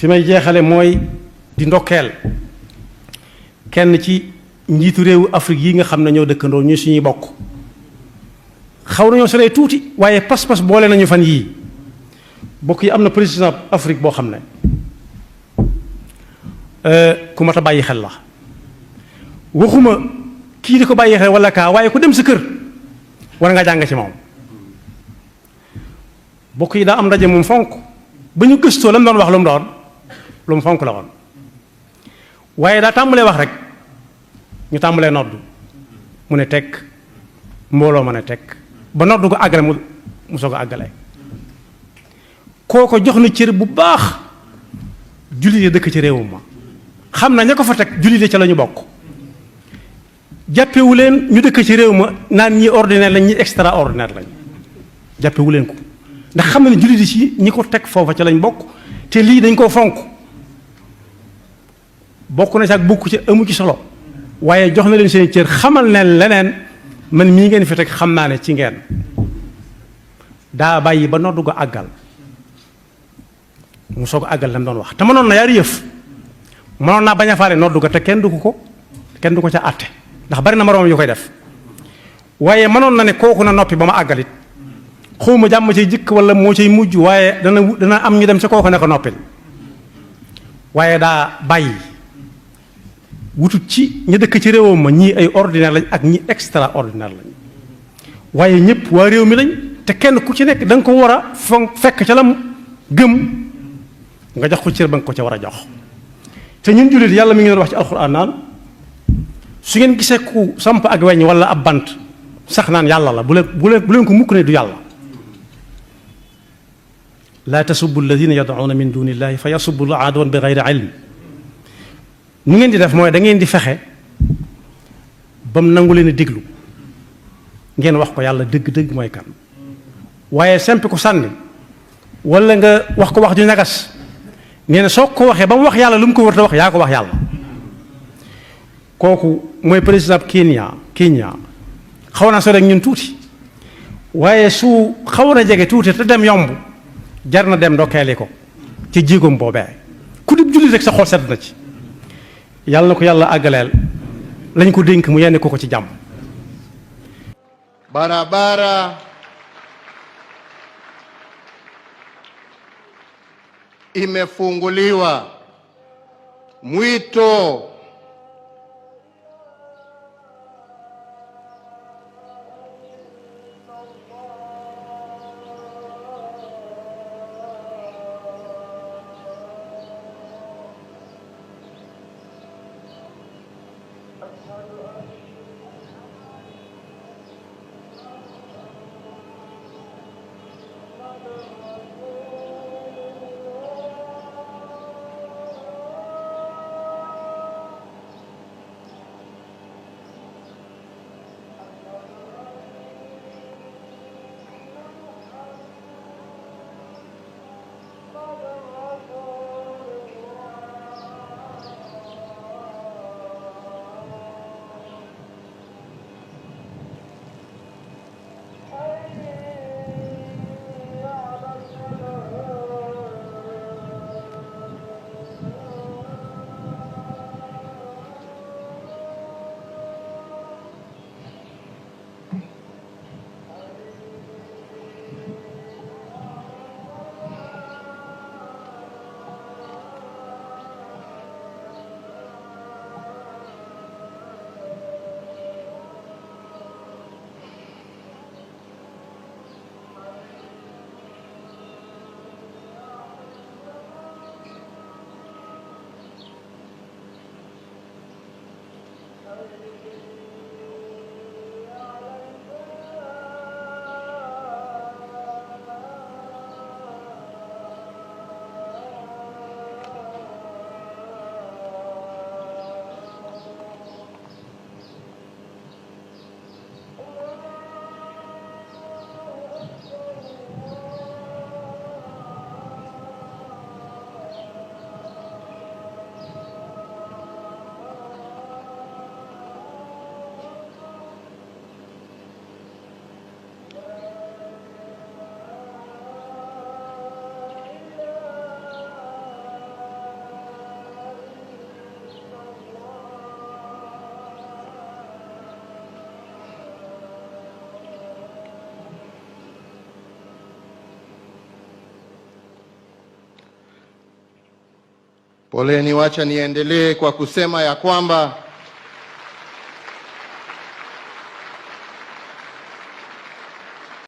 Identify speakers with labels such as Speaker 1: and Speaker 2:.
Speaker 1: fi may jeexale mooy di ndokkeel kenn ci njiitu réewu Afrique yi nga xam ne ñoo dëkkandoo ñu suñuy bokk xaw nañoo soree tuuti waaye pas-pas boole nañu fan yii bokk yi am na président Afrique boo xam ne ku mat a bàyyi xel la waxuma kii di ko bàyyi xel wala kaa waaye ku dem sa kër war nga jàng ci moom bokk yi daa am ndaje moom fonk ba ñu gëstoo la mu doon wax lu mu doon lu mu fonk la woon waaye daa tàmbalee wax rek ñu tàmbalee noddu mu ne teg mbooloo ma ne teg ba noddu ko àggale mu soog a àggale kooko jox na cër bu baax jullit yi dëkk ci réewum ma xam na ña ko fa teg jullit yi ca la ñu bokk jàppewu leen ñu dëkk ci réew ma naan ñi ordinaire lañ ñi extraordinaire lañ jàppewu leen ko ndax xam na ne jullit yi ci ñi ko teg foofa ca lañ bokk te lii dañ koo fonk bokk na ci ak bokku ci amu ci solo waaye jox na leen seen cër xamal ne leneen man mii ngeen fi teg xam naa ne ci ngeen daa bàyyi ba noddu ko àggal mu soog a àggal la mu doon wax te mënoon na yaari yëf mënoon naa bañ a faale noddu ko te kenn du ko ca àtte ndax bari na moroom yu koy def waaye mënoon na ne kooku na noppi ba ma àggalit xawma jàmm cay jëkk wala moo cay mujj waaye dana am ñu dem ca kooku ne ko noppil waaye daa bàyyi wutut ci ña dëkk ci réewam ma ñii ay ordinaire lañ ak ñi extraordinaire lañ waaye ñëpp waa réew mi lañ te kenn ku ci nekk da nga ko war a fonk fekk ca lam gëm nga jox ko cër ba nga ko ca war a jox te ñun jullit yàlla mi ngi doon wax ci alxuraan naan su ngeen gisee ku samp ak weñ wala ab bant sax naan yàlla la bu leen ko mukk ne du yàlla laa tasubbu alladina yad'una min duni illahi fa yasubbu llaha adwan bi gayri ilm nu ngeen di def mooy da ngeen di fexe ba mu nangu leen a déglu ngeen wax ko yàlla dëgg-dëgg mooy kan waaye sempi ko sànni wala nga wax ko wax ju ñagas nee na soo ko waxee ba mu wax yàlla lu mu ko war a wax yaa ko wax yàlla kooku mooy président Kenya xaw naa sore ak ñun tuuti waaye su xaw na jege tuuti te dem yomb jar na dem ndokkeeli ko ci jéegoom boobee ku dib jullit rek sa xol sedd na ci yàlla na ko yàlla àggaleel lañ ko dénk mu yenn ko ci jàmm.
Speaker 2: Barabara imefunguliwa. Mwito Poleni, wacha niendelee kwa kusema ya kwamba